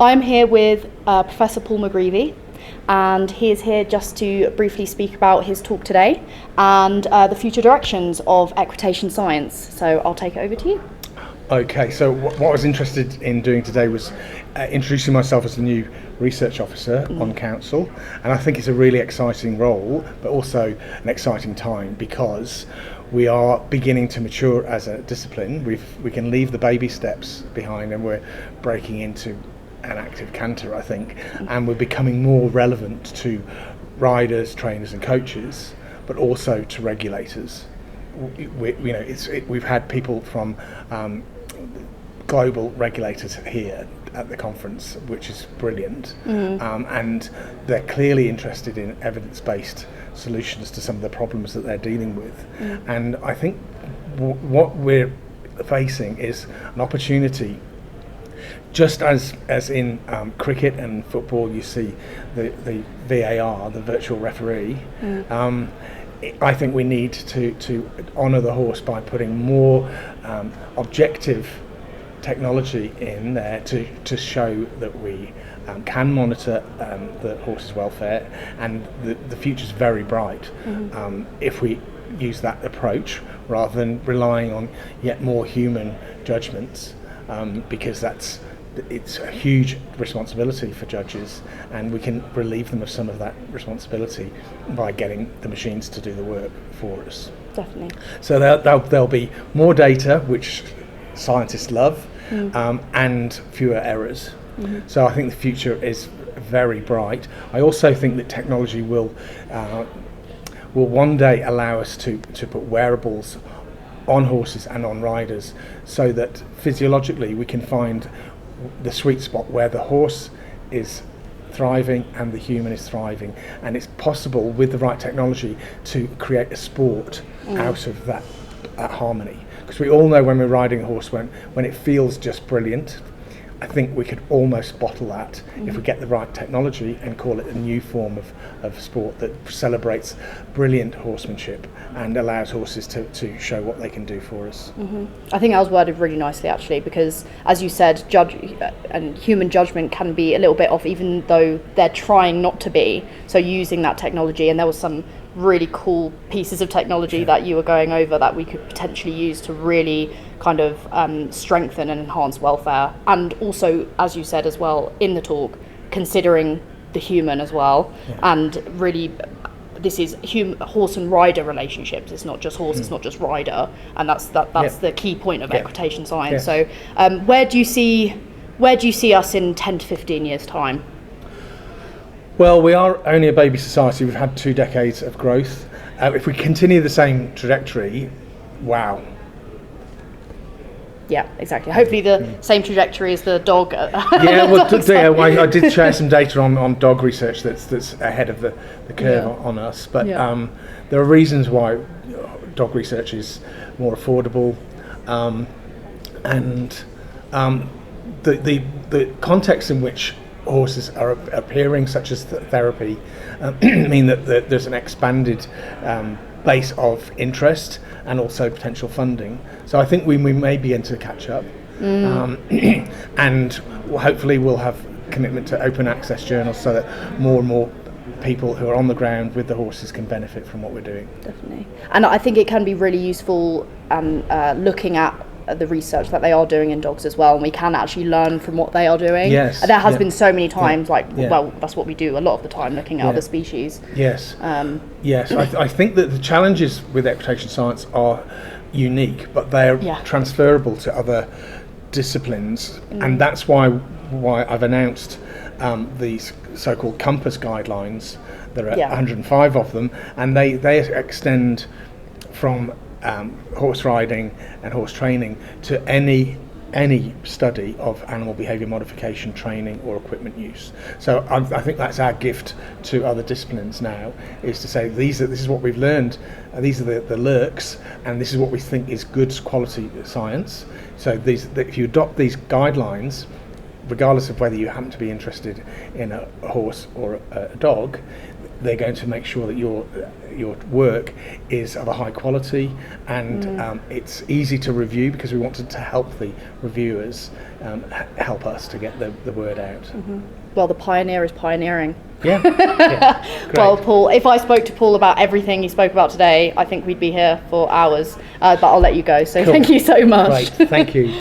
I'm here with Professor Paul McGreevy, and he is here just to briefly speak about his talk today and the future directions of equitation science. So I'll take it over to you. Okay, so what I was interested in doing today was introducing myself as the new research officer on council, and I think it's a really exciting role, but also an exciting time because we are beginning to mature as a discipline. We can leave the baby steps behind and we're breaking into an active canter, I think, and we're becoming more relevant to riders, trainers and coaches, but also to regulators. We've had people from global regulators here at the conference, which is brilliant, and they're clearly interested in evidence-based solutions to some of the problems that they're dealing with. And I think what we're facing is an opportunity. Just as in cricket and football, you see the VAR, the virtual referee. I think we need to honour the horse by putting more objective technology in there to show that we can monitor the horse's welfare, and the future's very bright if we use that approach rather than relying on yet more human judgments, because it's a huge responsibility for judges, and we can relieve them of some of that responsibility by getting the machines to do the work for us. Definitely. So there'll be more data, which scientists love, and fewer errors. So I think the future is very bright. I also think that technology will one day allow us to put wearables on horses and on riders, so that physiologically we can find the sweet spot where the horse is thriving and the human is thriving, and it's possible with the right technology to create a sport out of that harmony, because we all know when we're riding a horse, when it feels just brilliant, I think we could almost bottle that if we get the right technology and call it a new form of sport that celebrates brilliant horsemanship and allows horses to show what they can do for us. I think that was worded really nicely, actually, because as you said, judge and human judgment can be a little bit off, even though they're trying not to be. So using that technology, and there was some really cool pieces of technology that you were going over that we could potentially use to really kind of strengthen and enhance welfare, and also, as you said as well in the talk, considering the human as well, and really this is horse and rider relationships. It's not just horse, it's not just rider, and that's the key point of equitation science. So where do you see us in 10 to 15 years time? Well, we are only a baby society. We've had 2 decades of growth. If we continue the same trajectory, wow. Yeah, exactly. Hopefully the same trajectory as the dog. I did share some data on dog research that's ahead of the curve on us. But there are reasons why dog research is more affordable, and the context in which horses are appearing, such as therapy, mean that there's an expanded base of interest and also potential funding. So I think we may begin to catch up, and hopefully we'll have commitment to open access journals so that more and more people who are on the ground with the horses can benefit from what we're doing. Definitely. And I think it can be really useful looking at the research that they are doing in dogs as well, and we can actually learn from what they are doing. Yes. There has been so many times well, that's what we do a lot of the time, looking at other species. Yes. I think that the challenges with equitation science are unique, but they're transferable to other disciplines, and that's why I've announced these so-called compass guidelines. There are 105 of them, and they extend from horse riding and horse training to any study of animal behaviour modification, training or equipment use. So I think that's our gift to other disciplines now, is to say this is what we've learned, these are the lurks, and this is what we think is good quality science. So if you adopt these guidelines, regardless of whether you happen to be interested in a horse or a dog, they're going to make sure that your work is of a high quality, and it's easy to review, because we wanted to help the reviewers help us to get the word out. Well, the pioneer is pioneering. Yeah. Well, Paul, if I spoke to Paul about everything he spoke about today, I think we'd be here for hours, but I'll let you go, so Cool. Thank you so much. Great, thank you.